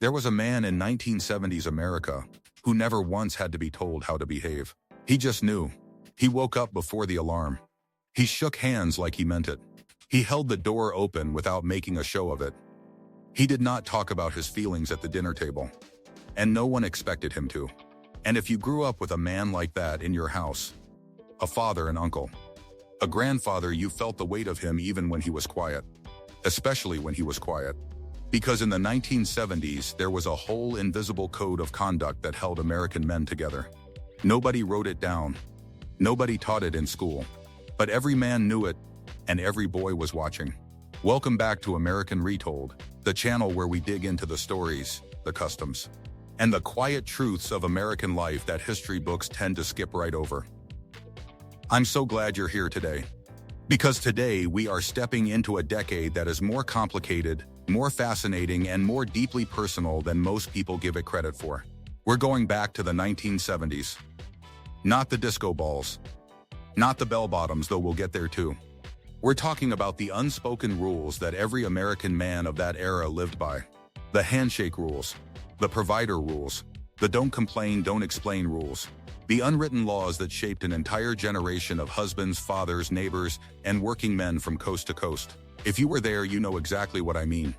There was a man in 1970s America who never once had to be told how to behave. He just knew. He woke up before the alarm. He shook hands like he meant it. He held the door open without making a show of it. He did not talk about his feelings at the dinner table. And no one expected him to. And if you grew up with a man like that in your house, a father and uncle, a grandfather, you felt the weight of him even when he was quiet. Especially when he was quiet. Because in the 1970s, there was a whole invisible code of conduct that held American men together. Nobody wrote it down. Nobody taught it in school. But every man knew it, and every boy was watching. Welcome back to American Retold, the channel where we dig into the stories, the customs, and the quiet truths of American life that history books tend to skip right over. I'm so glad you're here today. Because today we are stepping into a decade that is more complicated, more fascinating, and more deeply personal than most people give it credit for. We're going back to the 1970s. Not the disco balls. Not the bell-bottoms, though we'll get there too. We're talking about the unspoken rules that every American man of that era lived by. The handshake rules. The provider rules. The don't complain, don't explain rules. The unwritten laws that shaped an entire generation of husbands, fathers, neighbors, and working men from coast to coast. If you were there, you know exactly what I mean.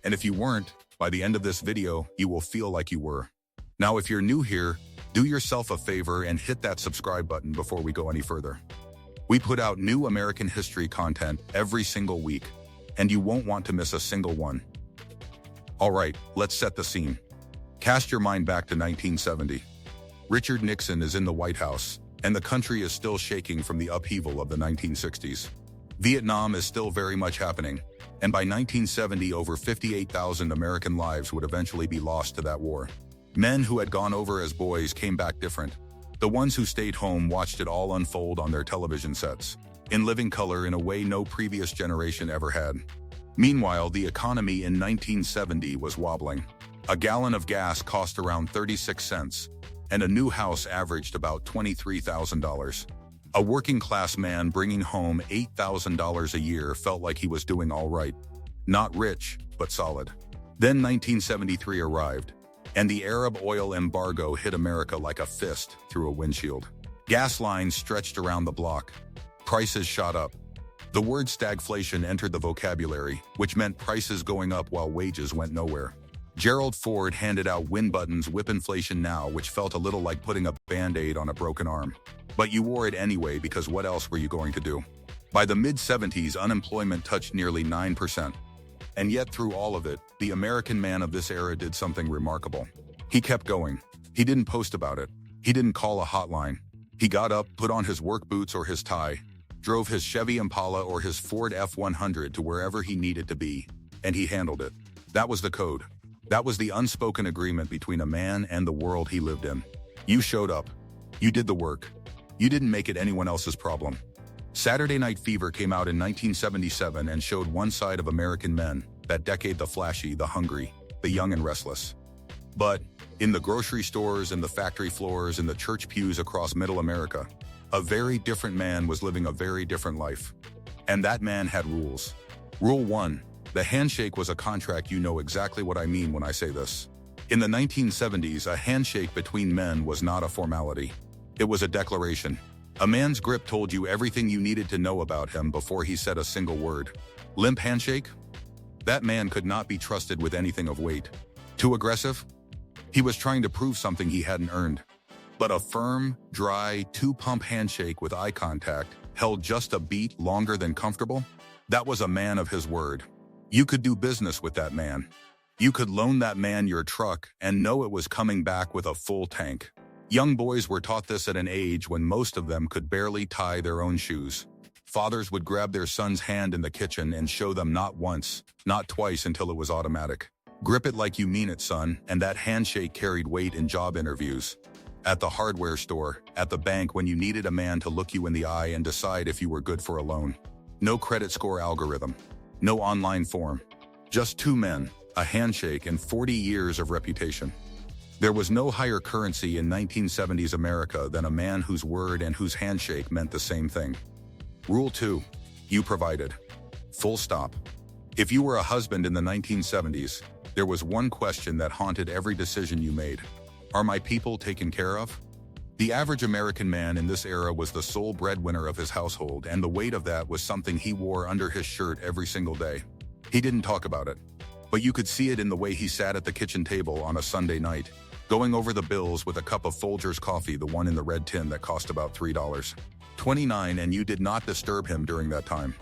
And if you weren't, by the end of this video, you will feel like you were. Now, if you're new here, do yourself a favor and hit that subscribe button before we go any further. We put out new American history content every single week, and you won't want to miss a single one. All right, let's set the scene. Cast your mind back to 1970. Richard Nixon is in the White House, and the country is still shaking from the upheaval of the 1960s. Vietnam is still very much happening, and by 1970, over 58,000 American lives would eventually be lost to that war. Men who had gone over as boys came back different. The ones who stayed home watched it all unfold on their television sets, in living color in a way no previous generation ever had. Meanwhile, the economy in 1970 was wobbling. A gallon of gas cost around 36 cents, and a new house averaged about $23,000. A working-class man bringing home $8,000 a year felt like he was doing all right. Not rich, but solid. Then 1973 arrived, and the Arab oil embargo hit America like a fist through a windshield. Gas lines stretched around the block. Prices shot up. The word stagflation entered the vocabulary, which meant prices going up while wages went nowhere. Gerald Ford handed out win buttons, whip inflation now, which felt a little like putting a Band-Aid on a broken arm. But you wore it anyway because what else were you going to do? By the mid-70s, unemployment touched nearly 9%. And yet through all of it, the American man of this era did something remarkable. He kept going. He didn't post about it. He didn't call a hotline. He got up, put on his work boots or his tie, drove his Chevy Impala or his Ford F-100 to wherever he needed to be, and he handled it. That was the code. That was the unspoken agreement between a man and the world he lived in. You showed up. You did the work. You didn't make it anyone else's problem. Saturday Night Fever came out in 1977 and showed one side of American men, that decade, the flashy, the hungry, the young and restless. But in the grocery stores, in the factory floors, in the church pews across middle America, a very different man was living a very different life. And that man had rules. Rule 1. The handshake was a contract. You know exactly what I mean when I say this. In the 1970s, a handshake between men was not a formality. It was a declaration. A man's grip told you everything you needed to know about him before he said a single word. Limp handshake? That man could not be trusted with anything of weight. Too aggressive? He was trying to prove something he hadn't earned. But a firm, dry, two-pump handshake with eye contact held just a beat longer than comfortable? That was a man of his word. You could do business with that man. You could loan that man your truck and know it was coming back with a full tank. Young boys were taught this at an age when most of them could barely tie their own shoes. Fathers would grab their son's hand in the kitchen and show them not once, not twice until it was automatic. Grip it like you mean it, son, and that handshake carried weight in job interviews. At the hardware store, at the bank when you needed a man to look you in the eye and decide if you were good for a loan. No credit score algorithm. No online form. Just two men, a handshake, and 40 years of reputation. There was no higher currency in 1970s America than a man whose word and whose handshake meant the same thing. Rule 2. You provided. Full stop. If you were a husband in the 1970s, there was one question that haunted every decision you made. Are my people taken care of? The average American man in this era was the sole breadwinner of his household, and the weight of that was something he wore under his shirt every single day. He didn't talk about it, but you could see it in the way he sat at the kitchen table on a Sunday night, going over the bills with a cup of Folgers coffee, the one in the red tin that cost about $3.29, and you did not disturb him during that time.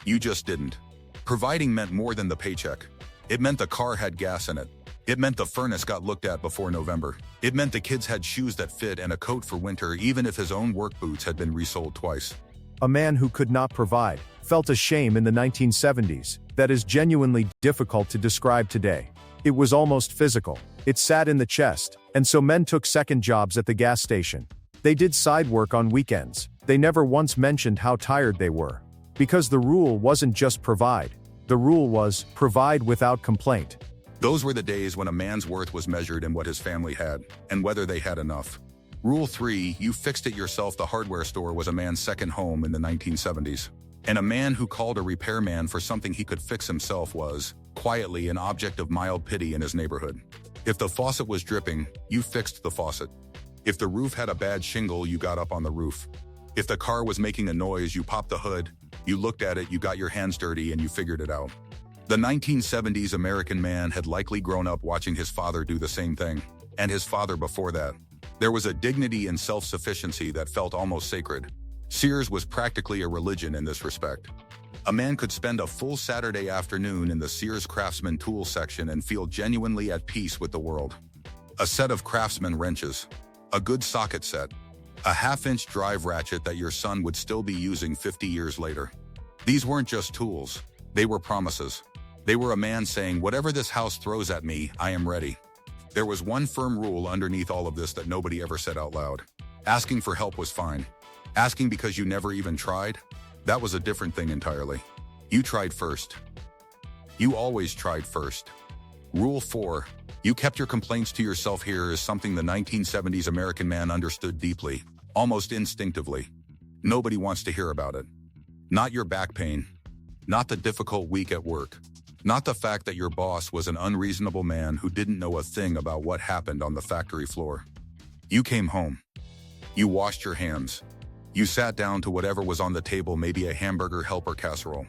You just didn't. Providing meant more than the paycheck. It meant the car had gas in it. It meant the furnace got looked at before November. It meant the kids had shoes that fit and a coat for winter, even if his own work boots had been resold twice. A man who could not provide felt a shame in the 1970s that is genuinely difficult to describe today. It was almost physical. It sat in the chest, and so men took second jobs at the gas station. They did side work on weekends. They never once mentioned how tired they were. Because the rule wasn't just provide. The rule was provide without complaint. Those were the days when a man's worth was measured in what his family had, and whether they had enough. Rule 3, you fixed it yourself. The hardware store was a man's second home in the 1970s. And a man who called a repairman for something he could fix himself was, quietly, an object of mild pity in his neighborhood. If the faucet was dripping, you fixed the faucet. If the roof had a bad shingle, you got up on the roof. If the car was making a noise, you popped the hood, you looked at it, you got your hands dirty, and you figured it out. The 1970s American man had likely grown up watching his father do the same thing, and his father before that. There was a dignity and self-sufficiency that felt almost sacred. Sears was practically a religion in this respect. A man could spend a full Saturday afternoon in the Sears Craftsman tool section and feel genuinely at peace with the world. A set of Craftsman wrenches, a good socket set, a half-inch drive ratchet that your son would still be using 50 years later. These weren't just tools, they were promises. They were a man saying, whatever this house throws at me, I am ready. There was one firm rule underneath all of this that nobody ever said out loud. Asking for help was fine. Asking because you never even tried? That was a different thing entirely. You tried first. You always tried first. Rule 4, you kept your complaints to yourself. Here is something the 1970s American man understood deeply, almost instinctively. Nobody wants to hear about it. Not your back pain. Not the difficult week at work. Not the fact that your boss was an unreasonable man who didn't know a thing about what happened on the factory floor. You came home. You washed your hands. You sat down to whatever was on the table, maybe a hamburger helper casserole,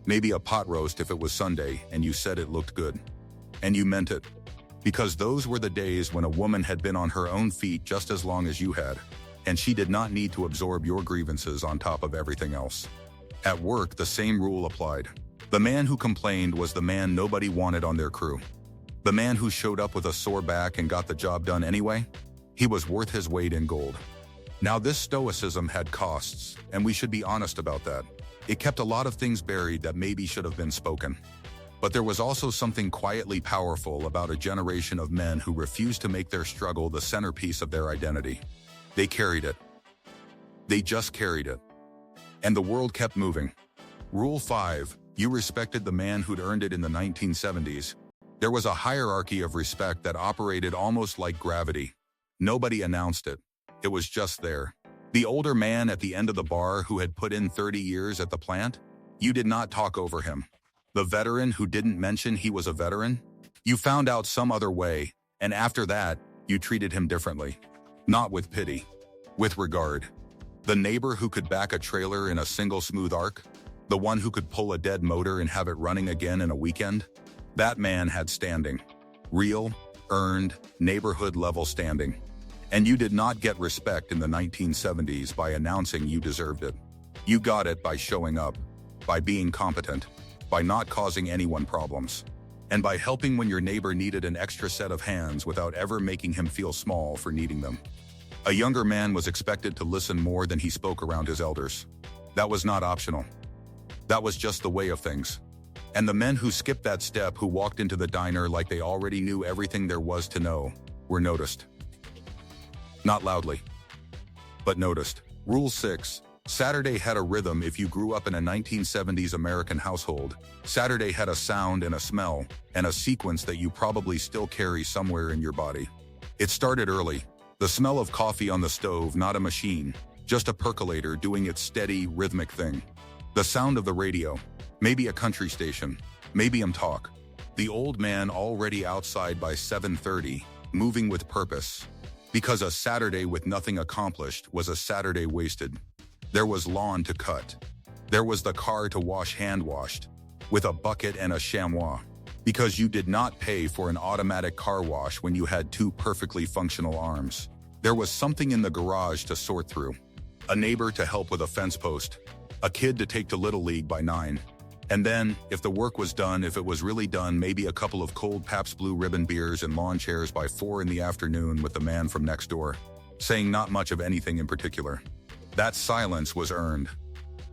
maybe a pot roast if it was Sunday, and you said it looked good. And you meant it. Because those were the days when a woman had been on her own feet just as long as you had, and she did not need to absorb your grievances on top of everything else. At work, the same rule applied. The man who complained was the man nobody wanted on their crew. The man who showed up with a sore back and got the job done anyway, he was worth his weight in gold. Now, this stoicism had costs, and we should be honest about that. It kept a lot of things buried that maybe should have been spoken. But there was also something quietly powerful about a generation of men who refused to make their struggle the centerpiece of their identity. They carried it. They just carried it. And the world kept moving. Rule 5, you respected the man who'd earned it in the 1970s. There was a hierarchy of respect that operated almost like gravity. Nobody announced it. It was just there. The older man at the end of the bar who had put in 30 years at the plant? You did not talk over him. The veteran who didn't mention he was a veteran? You found out some other way, and after that, you treated him differently. Not with pity. With regard. The neighbor who could back a trailer in a single smooth arc? The one who could pull a dead motor and have it running again in a weekend? That man had standing. Real, earned, neighborhood-level standing. And you did not get respect in the 1970s by announcing you deserved it. You got it by showing up, by being competent, by not causing anyone problems, and by helping when your neighbor needed an extra set of hands without ever making him feel small for needing them. A younger man was expected to listen more than he spoke around his elders. That was not optional. That was just the way of things. And the men who skipped that step, who walked into the diner like they already knew everything there was to know, were noticed. Not loudly, but noticed. Rule 6, Saturday had a rhythm. If you grew up in a 1970s American household, Saturday had a sound and a smell, and a sequence that you probably still carry somewhere in your body. It started early. The smell of coffee on the stove, not a machine, just a percolator doing its steady, rhythmic thing. The sound of the radio, maybe a country station, maybe talk. The old man already outside by 7:30, moving with purpose. Because a Saturday with nothing accomplished was a Saturday wasted. There was lawn to cut. There was the car to wash hand-washed, with a bucket and a chamois. Because you did not pay for an automatic car wash when you had two perfectly functional arms. There was something in the garage to sort through. A neighbor to help with a fence post. A kid to take to Little League by 9. And then, if the work was done, if it was really done, maybe a couple of cold Pabst Blue Ribbon beers and lawn chairs by 4 in the afternoon with the man from next door, saying not much of anything in particular. That silence was earned.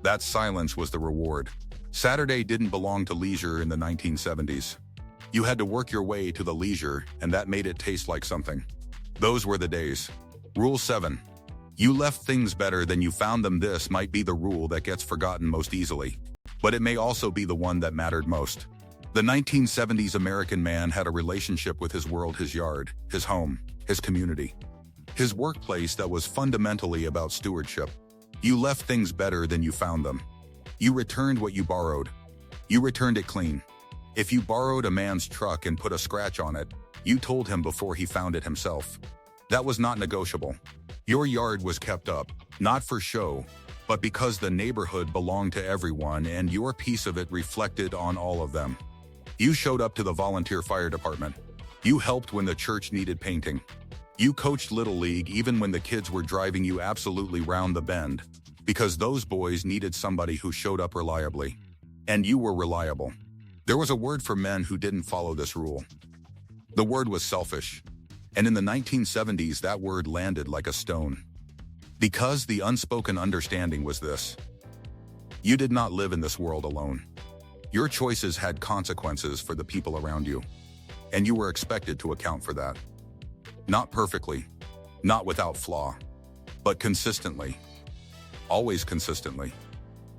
That silence was the reward. Saturday didn't belong to leisure in the 1970s. You had to work your way to the leisure, and that made it taste like something. Those were the days. Rule 7. You left things better than you found them. This might be the rule that gets forgotten most easily, but it may also be the one that mattered most. The 1970s American man had a relationship with his world, his yard, his home, his community, his workplace that was fundamentally about stewardship. You left things better than you found them. You returned what you borrowed. You returned it clean. If you borrowed a man's truck and put a scratch on it, you told him before he found it himself. That was not negotiable. Your yard was kept up, not for show, but because the neighborhood belonged to everyone and your piece of it reflected on all of them. You showed up to the volunteer fire department. You helped when the church needed painting. You coached Little League even when the kids were driving you absolutely round the bend, because those boys needed somebody who showed up reliably. And you were reliable. There was a word for men who didn't follow this rule. The word was selfish. And in the 1970s, that word landed like a stone. Because the unspoken understanding was this: you did not live in this world alone. Your choices had consequences for the people around you, and you were expected to account for that. Not perfectly, not without flaw, but consistently. Always consistently.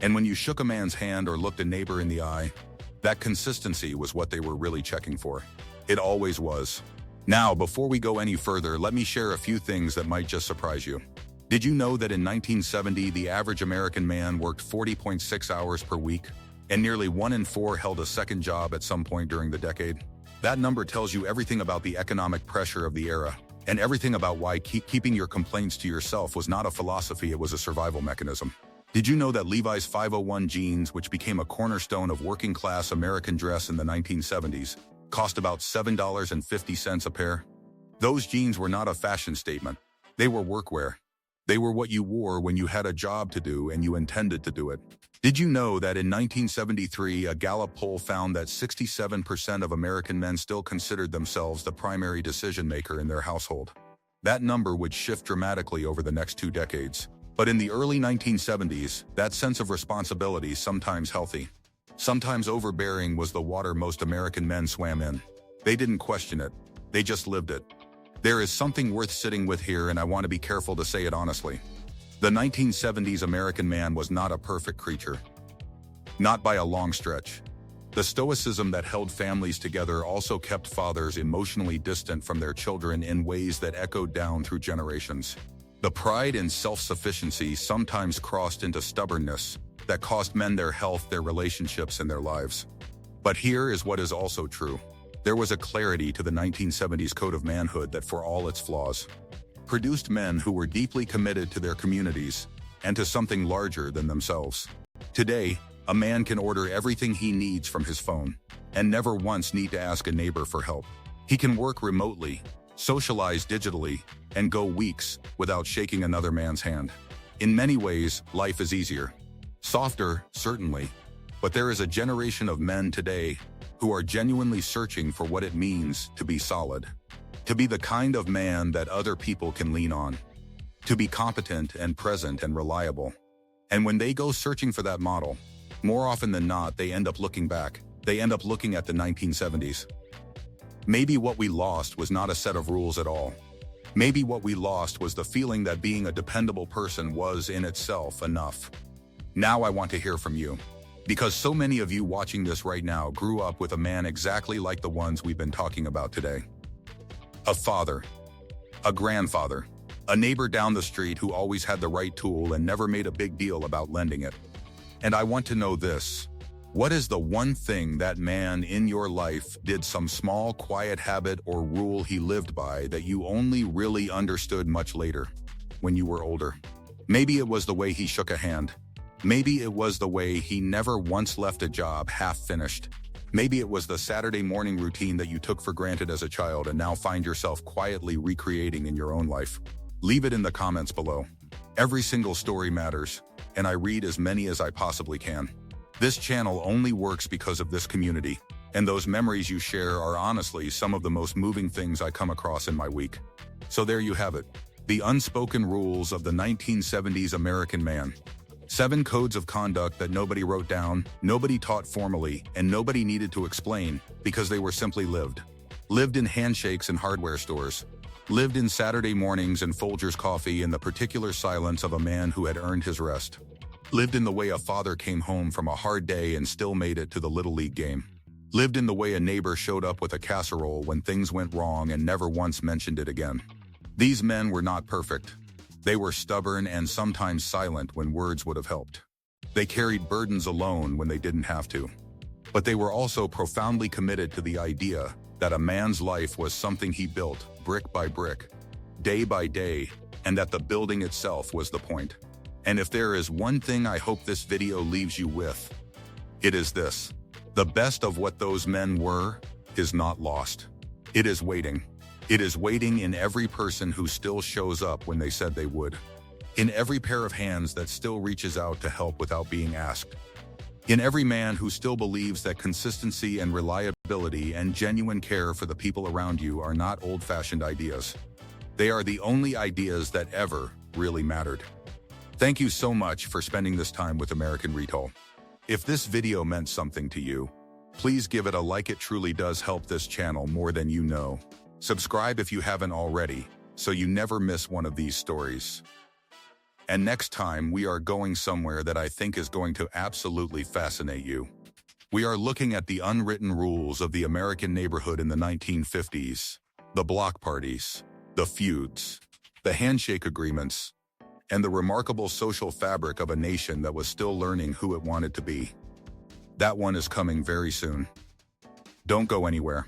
And when you shook a man's hand or looked a neighbor in the eye, that consistency was what they were really checking for. It always was. Now, before we go any further, let me share a few things that might just surprise you. Did you know that in 1970, the average American man worked 40.6 hours per week, and nearly 1 in 4 held a second job at some point during the decade? That number tells you everything about the economic pressure of the era, and everything about why keeping your complaints to yourself was not a philosophy, it was a survival mechanism. Did you know that Levi's 501 jeans, which became a cornerstone of working-class American dress in the 1970s, cost about $7.50 a pair? Those jeans were not a fashion statement. They were workwear. They were what you wore when you had a job to do and you intended to do it. Did you know that in 1973, a Gallup poll found that 67% of American men still considered themselves the primary decision-maker in their household? That number would shift dramatically over the next 2 decades. But in the early 1970s, that sense of responsibility, sometimes healthy, sometimes overbearing, was the water most American men swam in. They didn't question it. They just lived it. There is something worth sitting with here, and I want to be careful to say it honestly. The 1970s American man was not a perfect creature. Not by a long stretch. The stoicism that held families together also kept fathers emotionally distant from their children in ways that echoed down through generations. The pride and self-sufficiency sometimes crossed into stubbornness that cost men their health, their relationships, and their lives. But here is what is also true. There was a clarity to the 1970s code of manhood that, for all its flaws, produced men who were deeply committed to their communities and to something larger than themselves. Today, a man can order everything he needs from his phone and never once need to ask a neighbor for help. He can work remotely, socialize digitally, and go weeks without shaking another man's hand. In many ways, life is easier. Softer, certainly, but there is a generation of men today who are genuinely searching for what it means to be solid, to be the kind of man that other people can lean on, to be competent and present and reliable. And when they go searching for that model, more often than not, they end up looking back. They end up looking at the 1970s. Maybe what we lost was not a set of rules at all. Maybe what we lost was the feeling that being a dependable person was in itself enough. Now I want to hear from you, because so many of you watching this right now grew up with a man exactly like the ones we've been talking about today. A father, a grandfather, a neighbor down the street who always had the right tool and never made a big deal about lending it. And I want to know this: What is the one thing that man in your life did, some small, quiet habit or rule he lived by that you only really understood much later, when you were older? Maybe it was the way he shook a hand. Maybe it was the way he never once left a job half-finished. Maybe it was the Saturday morning routine that you took for granted as a child and now find yourself quietly recreating in your own life. Leave it in the comments below. Every single story matters, and I read as many as I possibly can. This channel only works because of this community, and those memories you share are honestly some of the most moving things I come across in my week. So there you have it. The unspoken rules of the 1970s American man. 7 codes of conduct that nobody wrote down, nobody taught formally, and nobody needed to explain because they were simply lived. Lived in handshakes and hardware stores. Lived in Saturday mornings and Folgers coffee in the particular silence of a man who had earned his rest. Lived in the way a father came home from a hard day and still made it to the Little League game. Lived in the way a neighbor showed up with a casserole when things went wrong and never once mentioned it again. These men were not perfect. They were stubborn and sometimes silent when words would have helped. They carried burdens alone when they didn't have to. But they were also profoundly committed to the idea that a man's life was something he built brick by brick, day by day, and that the building itself was the point. And if there is one thing I hope this video leaves you with, it is this. The best of what those men were is not lost. It is waiting. It is waiting in every person who still shows up when they said they would. In every pair of hands that still reaches out to help without being asked. In every man who still believes that consistency and reliability and genuine care for the people around you are not old-fashioned ideas. They are the only ideas that ever really mattered. Thank you so much for spending this time with American Retold. If this video meant something to you, please give it a like. It truly does help this channel more than you know. Subscribe if you haven't already, so you never miss one of these stories. And next time we are going somewhere that I think is going to absolutely fascinate you. We are looking at the unwritten rules of the American neighborhood in the 1950s, the block parties, the feuds, the handshake agreements, and the remarkable social fabric of a nation that was still learning who it wanted to be. That one is coming very soon. Don't go anywhere.